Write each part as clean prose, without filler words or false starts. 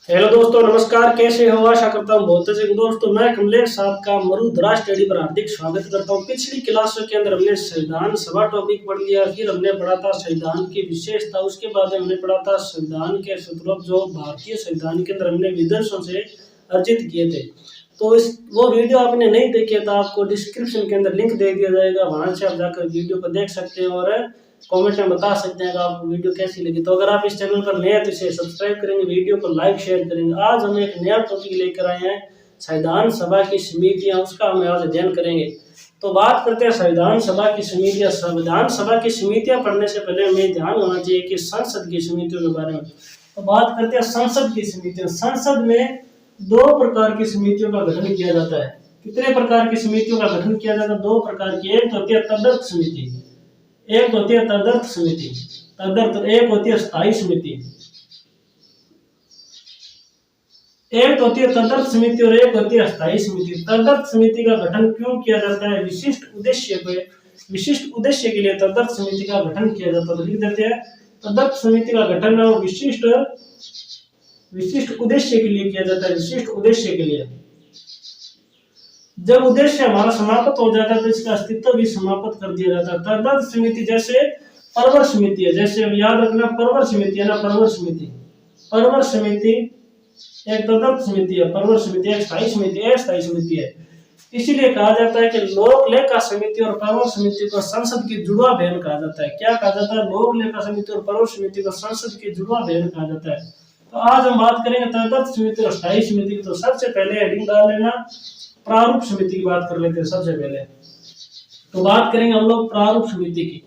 Hello दोस्तों, नमस्कार। कैसे हो? आशा करता हूँ बहुत अच्छे। दोस्तों, मैं कमलेश आपका मरुधरा स्टडी पर हार्दिक स्वागत करता हूँ। पिछली क्लासों के अंदर हमने संविधान सभा टॉपिक पढ़ लिया, फिर हमने पढ़ा था संविधान की विशेषता, उसके बाद हमने पढ़ा था संविधान के सूत्र जो भारतीय संविधान के अंदर हमने विदेशों से अर्जित किए थे। तो वो वीडियो आपने नहीं देखे तो आपको डिस्क्रिप्शन के अंदर लिंक दे दिया जाएगा, वहां से आप जाकर वीडियो को देख सकते हैं और कमेंट में बता सकते हैं कि आपको वीडियो कैसी लगी। तो अगर आप इस चैनल पर नए हैं तो इसे सब्सक्राइब करेंगे, वीडियो को लाइक शेयर करेंगे। आज हम एक नया टॉपिक लेकर आए हैं, संविधान सभा की समितियां, उसका हम आज अध्ययन करेंगे। तो बात करते हैं संविधान सभा की समितियां। संविधान सभा की समितियां पढ़ने से पहले हमें ध्यान होना चाहिए कि संसद की समितियों के बारे में। तो बात करते हैं संसद की समितियां। संसद में दो प्रकार की समितियों का गठन किया जाता है। कितने प्रकार की समितियों का गठन किया जाता है? दो प्रकार की। एक होती है तदर्थ समिति, एक होती है तदर्थ समिति। तदर्थ एक होती है स्थायी समिति, एक होती है तदर्थ समिति और एक होती है स्थायी समिति। तदर्थ समिति का गठन क्यों किया जाता है? विशिष्ट उद्देश्य के लिए तदर्थ समिति का गठन किया जाता है। तो लिख देते हैं, तदर्थ समिति का गठन विशिष्ट उद्देश्य के लिए किया जाता है। विशिष्ट उद्देश्य के लिए। जब उद्देश्य हमारा समाप्त हो जाता है तो इसका अस्तित्व भी समाप्त कर दिया जाता है। तदर्थ समिति जैसे परवर समिति है, जैसे याद रखना परवर समिति है ना, परवर समिति एक तदर्थ समिति है, परवर समिति एक स्थायी समिति है। इसीलिए कहा जाता है कि लोक लेखा समिति और परवर समिति को संसद की जुड़वा बहन कहा जाता है। क्या कहा जाता है? लोक लेखा समिति और परवर समिति को संसद की जुड़वा बहन कहा जाता है। तो आज हम बात करेंगे तदर्थ समिति और स्थायी समिति की। तो सबसे पहले हेडिंग डाल लेना, प्रारूप समिति की बात कर लेते हैं सबसे पहले। तो बात करेंगे हम लोग प्रारूप समिति की।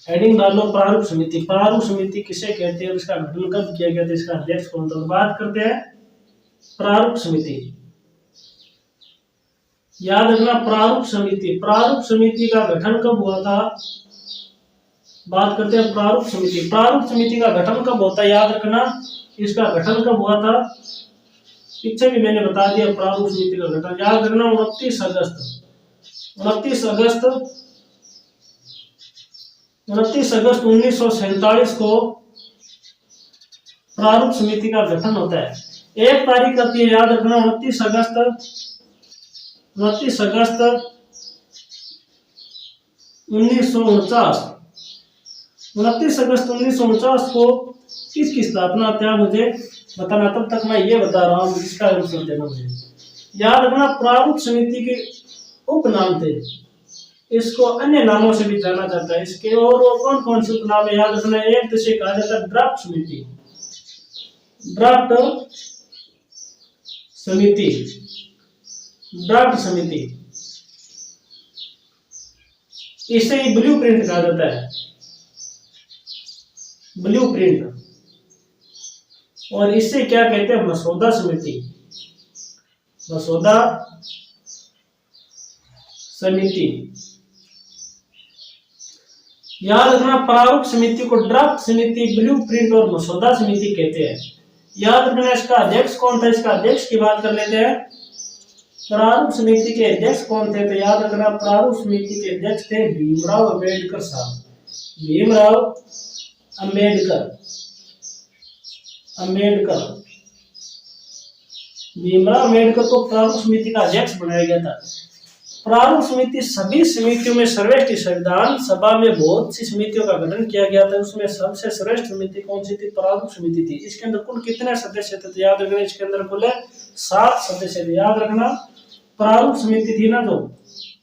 हेडिंग डालो प्रारूप समिति। प्रारूप समिति किसे कहते हैं, इसका गठन कब किया गया था, इसका अध्यक्ष कौन था? बात करते हैं प्रारूप समिति। याद रखना प्रारूप समिति का गठन कब हुआ था? बात करते हैं प्रारूप समिति का गठन कब होता है? याद रखना इसका गठन कब हुआ था, पीछे भी मैंने बता दिया। प्रारूप समिति का गठन याद रखना 29 अगस्त 1947 को प्रारूप समिति का गठन होता है। एक तारीख आती है, याद रखना 29 अगस्त 1949। 29 अगस्त 1949 को किसकी स्थापना था मुझे बताना, तब तक मैं ये बता रहा हूँ, इसका आंसर देना मुझे। याद रखना प्रारूप समिति के उपनाम थे, इसको अन्य नामों से भी जाना जाता है। इसके और वो कौन कौन से उपनाम है? याद रखना, एक तो से कहा जाता है ड्राफ्ट समिति, इसे ही ब्लूप्रिंट कहा जाता है, ब्लूप्रिंट। और इससे क्या कहते हैं? मसौदा समिति। याद रखना प्रारूप समिति को ड्राफ्ट समिति, ब्लूप्रिंट और मसौदा समिति कहते हैं। याद रखना इसका अध्यक्ष कौन था? इसका अध्यक्ष की बात कर लेते हैं। प्रारूप समिति के अध्यक्ष कौन थे? तो याद रखना प्रारूप समिति के अध्यक्ष थे भीमराव अम्बेडकर साहब। भीमराव अम्बेडकर को प्रारूप समिति का अध्यक्ष बनाया गया था। प्रारूप समिति सभी समितियों में श्रेष्ठ। संविधान सभा में बहुत सी समितियों का गठन किया गया था, उसमें सबसे श्रेष्ठ समिति कौन सी थी? प्रारूप समिति थी। इसके अंदर कुल कितने सदस्य थे? तो याद रखना इसके अंदर कुल 7 सदस्य थे। याद रखना प्रारूप समिति थी ना, तो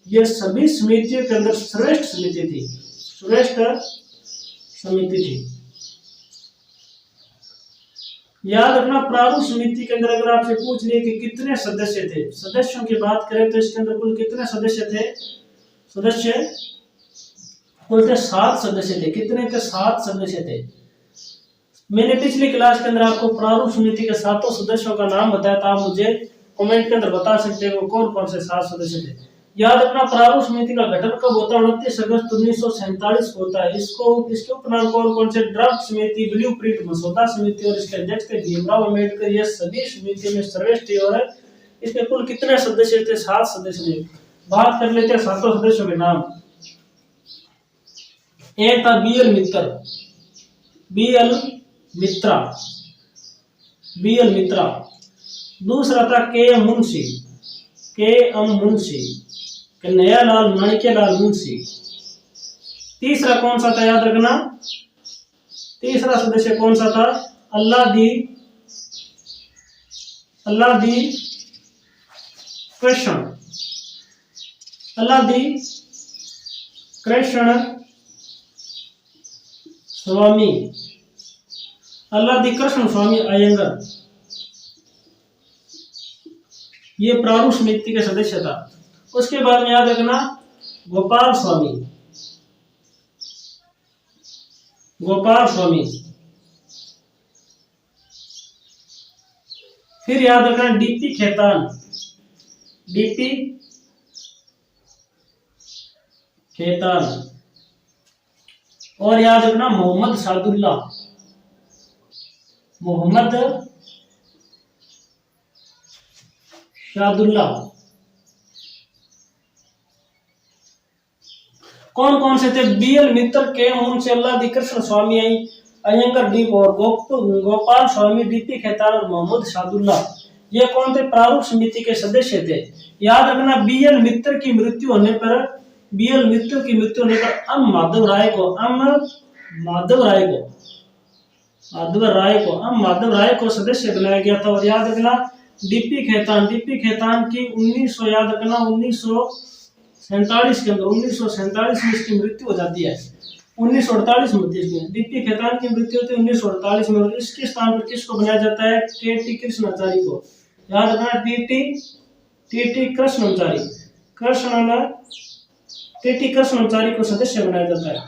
ये सभी समितियों के अंदर श्रेष्ठ समिति थी। याद रखना प्रारूप समिति के अंदर अगर आपसे पूछ लिए कि कितने सदस्य थे, सदस्यों की बात करें तो इसके अंदर कुल कितने सदस्य थे? कुल थे 7 सदस्य थे। कितने थे? 7 सदस्य थे। मैंने पिछली क्लास के अंदर आपको प्रारूप समिति के 7 सदस्यों का नाम बताया था, आप मुझे कमेंट के अंदर बता सकते हैं वो कौन कौन से 7 सदस्य थे। याद रखना प्रारूप समिति का गठन कब होता है? 29 अगस्त 1947 को होता है। इसके उपनाम कौन कौन से? ड्राफ्ट समिति, ब्लूप्रिंट, मसौदा समिति और इसके अध्यक्ष थे भीमराव अम्बेडकर। ये सभी समितियों में श्रेष्ठ थे। और इसके कुल कितने सदस्य थे? 7 सदस्य थे। बात कर लेते हैं 7 सदस्यों के नाम। एक था बी एल मित्रा, बी एल मित्रा। दूसरा था के एम मुंशी, के एम मुंशी, कन्हैयालाल माणिक्यलाल मुंशी। तीसरा कौन सा था याद रखना, तीसरा सदस्य कौन सा था, अल्लादी कृष्ण, अल्लादी कृष्ण स्वामी, अल्लादी कृष्ण स्वामी अयंगर, ये प्रारूप समिति के सदस्य था। उसके बाद में याद रखना गोपाल स्वामी, गोपाल स्वामी। फिर याद रखना डीपी खेतान, डीपी खेतान। और याद रखना मोहम्मद सादुल्ला, मोहम्मद शादुल्ला। कौन कौन से थे, बी एल मित्र, के मुंशी, अल्लादी कृष्ण स्वामी अयंगर डीप और गोपाल स्वामी, डीपी खेतान और मोहम्मद शादुल्ला। ये कौन थे, प्रारूप समिति के सदस्य थे। याद रखना बी एल मित्र की मृत्यु होने पर, बी एल मित्र की मृत्यु होने पर एम माधव राय को, एम माधव राय को सदस्य बनाया गया था। और याद रखना डीपी खेतान, डीपी खेतान की 1900 याद रखना 1947 के अंदर, 1947 में इसकी मृत्यु हो जाती है, 1948 में होती है। डीपी खेतान की मृत्यु होती है 1948 में। और इसके स्थान पर किसको बनाया जाता है, के टी कृष्णाचारी को। याद रखना टी कृष्णाचारी को सदस्य बनाया जाता है।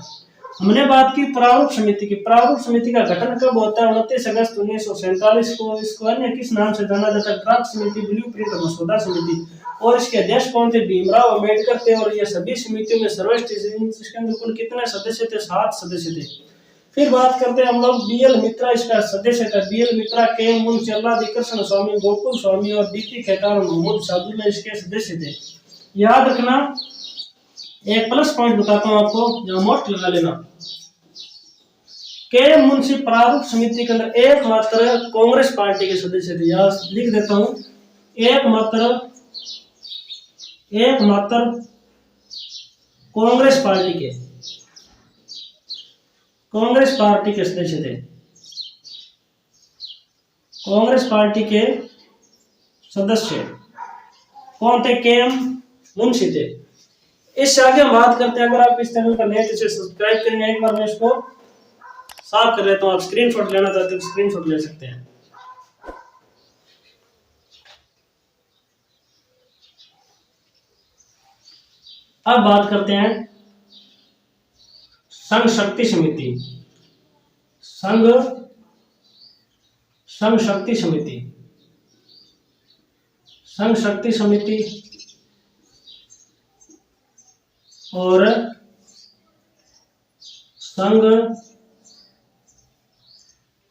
हमने बात की प्रारूप समिति की। प्रारूप समिति का गठन कब होता है, 29 अगस्त 1947 को। इसको अन्य किस नाम से जाना जाता है, ड्राफ्ट समिति, ब्लूप्रिंट और मसौदा समिति। और इसके अध्यक्ष कौन थे, भीमराव अम्बेडकर थे। और ये सभी समितियों में सर्वश्रेष्ठ, इसके अंदर कुल कितने सदस्य थे, 7 सदस्य थे। फिर बात करते हैं हम लोग बी एल मित्रा, इसका सदस्य था। बी एल मित्रा, के एम मुंशी, अल्लादी कृष्ण स्वामी, गोकुल स्वामी और डीपी खेतान और मोहम्मद सादुल्ला इसके सदस्य थे। याद रखना, एक प्लस पॉइंट बताता हूं आपको, जहां मोस्ट लगा लेना। के एम मुंशी प्रारूप समिति के अंदर एकमात्र कांग्रेस पार्टी के सदस्य थे। यहां लिख देता हूं, एकमात्र कांग्रेस पार्टी के सदस्य थे। कांग्रेस पार्टी के सदस्य कौन थे, के एम मुंशी थे। इससे आगे हम बात करते हैं, अगर आप इस चैनल का नए से सब्सक्राइब करेंगे, एक बार मैं इसको साफ कर लेता हूं, आप स्क्रीनशॉट लेना चाहते हो तो स्क्रीनशॉट ले सकते हैं। अब बात करते हैं संघ शक्ति समिति, संघ शक्ति समिति, संघ शक्ति समिति और संघ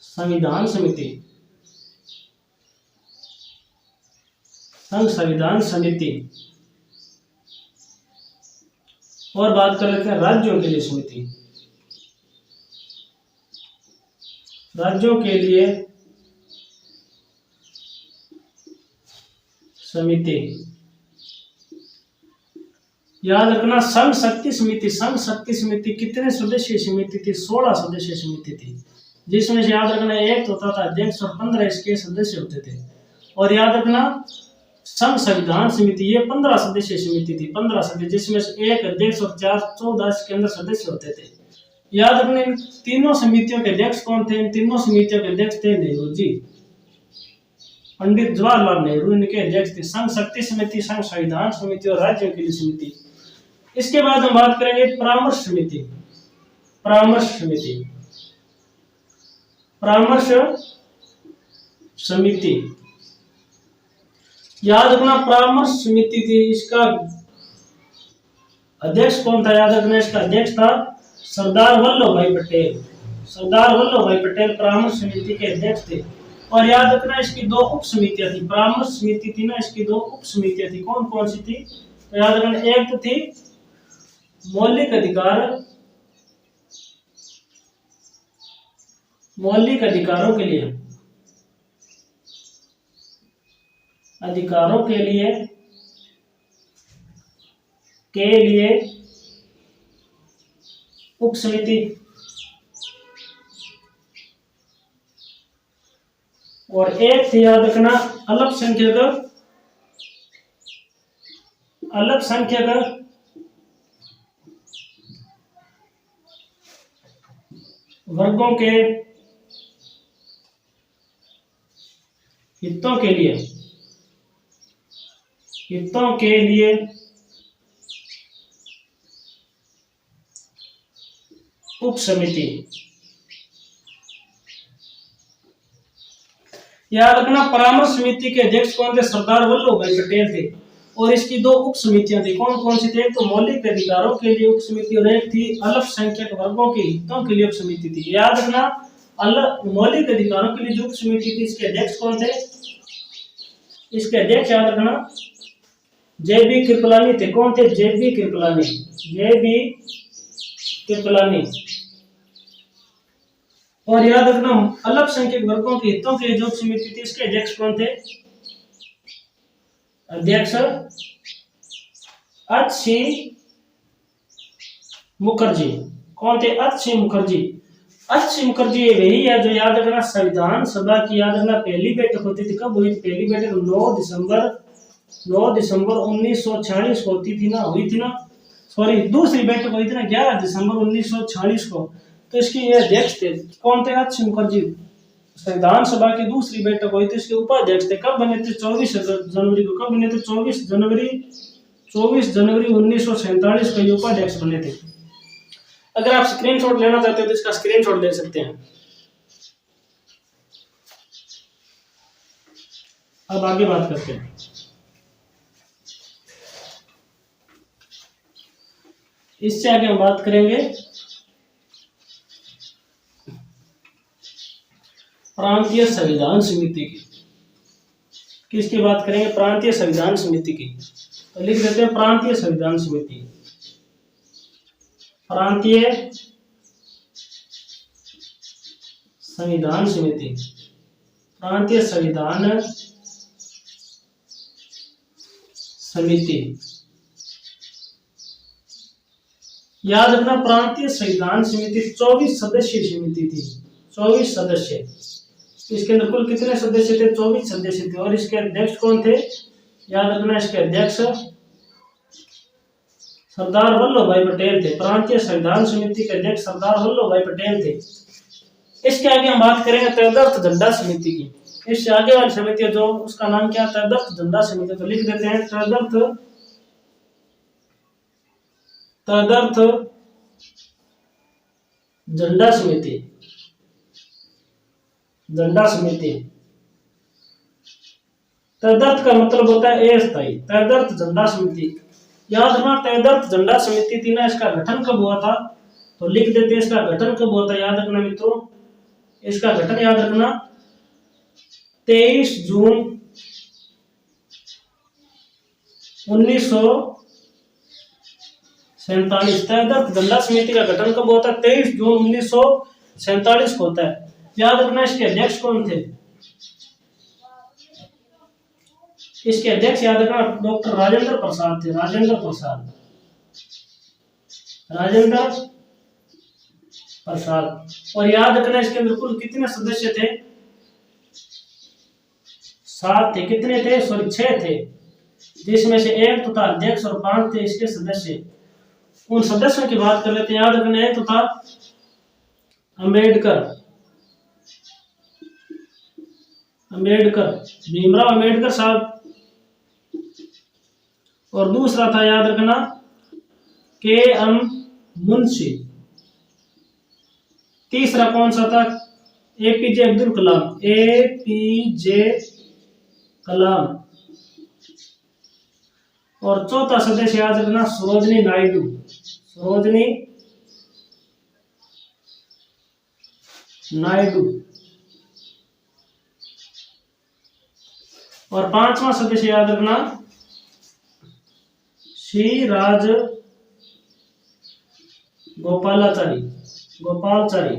संविधान समिति, संघ संविधान समिति। और बात कर लेते हैं राज्यों के लिए समिति, राज्यों के लिए समिति। याद रखना संघ शक्ति समिति, संघ शक्ति समिति कितने सदस्यीय समिति थी, 16 सदस्यीय समिति थी, जिसमें से याद रखना एक होता था अध्यक्ष और 15 इसके सदस्य होते थे। और याद रखना संघ संविधान समिति, ये 15 सदस्यीय समिति थी, 15 सदस्य, जिसमें से एक अध्यक्ष और 14 इसके अंदर सदस्य होते थे। याद रखना इन तीनों समितियों के अध्यक्ष कौन थे, इन तीनों समितियों के अध्यक्ष थे नेहरू जी, पंडित जवाहरलाल नेहरू इनके अध्यक्ष थे। संघ शक्ति समिति, संघ संविधान समिति और राज्यों के लिए समिति। इसके बाद हम बात करेंगे परामर्श समिति, परामर्श समिति, परामर्श समिति। याद रखना परामर्श समिति थी, इसका अध्यक्ष कौन था, याद रखना इसका अध्यक्ष था सरदार वल्लभ भाई पटेल, सरदार वल्लभ भाई पटेल परामर्श समिति के अध्यक्ष थे। और याद रखना इसकी 2 उप समितियां थी, परामर्श समिति थी ना, इसकी 2 उप समितियां थी। कौन कौन सी थी, तो याद रखना एक तो थी मौलिक अधिकारों के लिए, अधिकारों के लिए उप समिति और एक थी, याद रखना, अल्पसंख्यक वर्गों के हितों के लिए उप समिति। याद रखना, परामर्श समिति के अध्यक्ष कौन थे? सरदार वल्लभ भाई पटेल थे। और इसकी दो उप समितियां थी, कौन कौन सी थी? एक तो मौलिक अधिकारों के लिए उप समिति और एक थी अल्पसंख्यक वर्गों के हितों के लिए उप समिति थी। याद रखना, मौलिक अधिकारों के लिए जो उप समिति थी, इसके अध्यक्ष कौन थे? इसके अध्यक्ष याद रखना जे.बी. कृपलानी थे। कौन थे? जे.बी. कृपलानी। और याद रखना, अल्पसंख्यक वर्गों के हितों के लिए जो समिति थी, इसके अध्यक्ष कौन थे? अध्यक्ष एच.सी. मुखर्जी। कौन थे? एच.सी. मुखर्जी। एच.सी. मुखर्जी वही है जो, याद रखना, संविधान सभा की, याद रखना, पहली बैठक होती थी। कब हुई? पहली बैठक 9 दिसंबर 1946 को हुई थी ना। सॉरी, दूसरी बैठक हुई थी ना 11 दिसंबर 1946 को। तो इसके ये अध्यक्ष थे, कौन थे? एच.सी. मुखर्जी। संविधान सभा की दूसरी बैठक हुई थी, इसके उपाध्यक्ष थे। कब बने थे? 24 जनवरी को। कब बने थे? 24 जनवरी 1947 को ये उपाध्यक्ष बने थे। अगर आप स्क्रीनशॉट लेना चाहते हो तो इसका स्क्रीनशॉट ले सकते हैं। अब आगे बात करते हैं। इससे आगे हम बात करेंगे प्रांतीय संविधान समिति की। किसकी बात करेंगे? प्रांतीय संविधान समिति की। तो लिख देते हैं प्रांतीय संविधान समिति। प्रांतीय संविधान समिति। प्रांतीय संविधान समिति। याद रखना, प्रांतीय संविधान समिति 24 सदस्यीय समिति थी। 24 सदस्य। इसके अंदर कुल कितने सदस्य थे? 24 सदस्य थे। और इसके अध्यक्ष कौन थे? याद रखना, इसके अध्यक्ष सरदार वल्लभ भाई पटेल थे। प्रांतीय संविधान समिति के अध्यक्ष सरदार वल्लभ भाई पटेल थे। इसके आगे हम बात करेंगे तदर्थ झंडा समिति की। इससे आगे वाली समिति जो, उसका नाम क्या? तदर्थ झंडा समिति। तो लिख देते हैं तदर्थ झंडा समिति। झंडा समिति। तदर्थ का मतलब होता है अस्थायी। तदर्थ झंडा समिति। याद रखना, तदर्थ झंडा समिति थी ना, इसका गठन कब हुआ था? तो लिख देते हैं इसका गठन कब हुआ था। याद रखना मित्रों, इसका गठन याद रखना 23 जून 1947। तदर्थ झंडा समिति का गठन कब होता है? 23 जून 1947 को होता है। याद रखना, इसके अध्यक्ष कौन थे? इसके अध्यक्ष याद रखना डॉक्टर राजेंद्र प्रसाद थे। राजेंद्र प्रसाद। और याद रखना, इसके अंदर कुल कितने सदस्य थे? 7 थे। कितने थे? सॉरी 6 थे, जिसमें से एक तो था अध्यक्ष और 5 थे इसके सदस्य। उन सदस्यों की बात कर लेते हैं। याद रखना, एक तो था भीमराव अंबेडकर साहब। और दूसरा था, याद रखना, के.एम. मुंशी। तीसरा कौन सा था? ए.पी.जे. अब्दुल कलाम। और चौथा सदस्य याद रखना सरोजनी नायडू। और 5वां सदस्य याद रखना श्री गोपालचारी।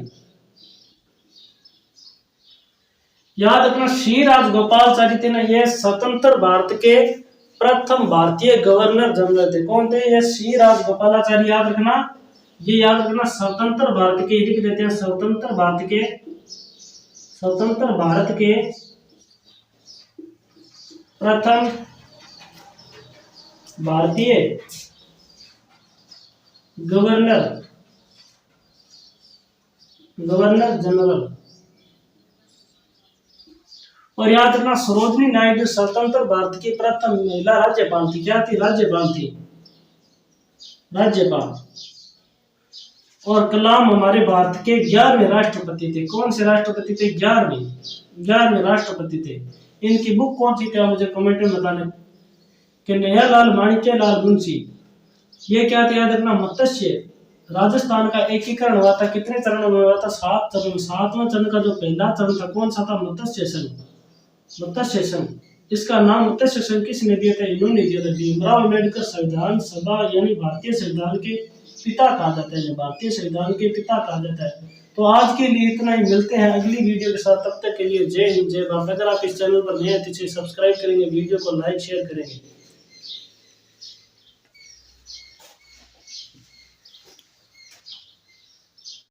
याद रखना श्री राजगोपालाचारी थे ना, ये स्वतंत्र भारत के प्रथम भारतीय गवर्नर जनरल थे। कौन थे? ये श्री राजगोपालाचारी। याद रखना, ये याद रखना स्वतंत्र भारत के, लिख देते हैं स्वतंत्र भारत के प्रथम भारतीय गवर्नर जनरल। और याद रखना सरोजनी नायडू स्वतंत्र भारत की प्रथम महिला राज्यपाल थी। क्या थी? राज्यपाल। और कलाम हमारे भारत के 11वें राष्ट्रपति थे। कौन से राष्ट्रपति थे? 11वें राष्ट्रपति थे। इनकी बुक कौन सी थी? मुझे कमेंट में बताना। कन्हैयालाल माणिक्यलाल मुंशी। ये क्या थे? याद रखना मत्स्य। राजस्थान का एकीकरण हुआ था, कितने चरणों में हुआ था? 7 चरण। 7वां चरण का जो पहला चरण था कौन सा था? मत्स्य संघ। इसका नाम मत्स्य संघ किसने दिया था? इन्होंने दिया था। भीमराव अम्बेडकर संविधान सभा यानी भारतीय संविधान के पिता कहा जाता है। भारतीय संविधान के पिता कहा जाता है। तो आज के लिए इतना ही, मिलते हैं अगली वीडियो के साथ। तब तक के लिए जय हिंद, जय भारत। अगर आप इस चैनल पर नए हैं तो इसे सब्सक्राइब करेंगे, वीडियो को लाइक शेयर करेंगे।